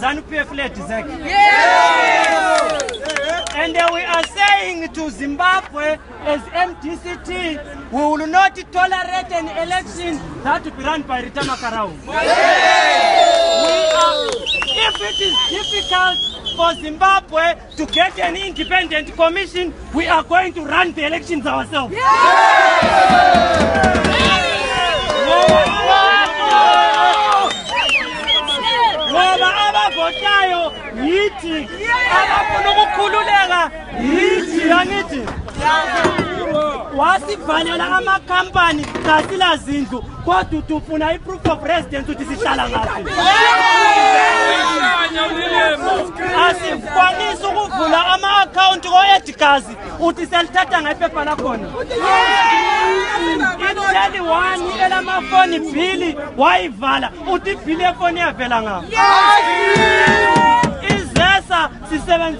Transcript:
ZANU-PF led ZEC. And we are saying to Zimbabwe as MDCT, we will not tolerate an election that will be run by Rita Makarau. If it is difficult for Zimbabwe to get an independent commission, we are going to run the elections ourselves. Wasibhalela amakhampani kasila zindlu kodwa tufuna iproof of residence ukuthi sihlala ngaphi. Asikwanisa ukuvula ama-account ko-Edgazi uthi selithatha ngephepha lakhona. Itsheli wani elamafoni bhili wayivala uthi ibhili yefoni yavela ngaphi. Izesa sisebenzisa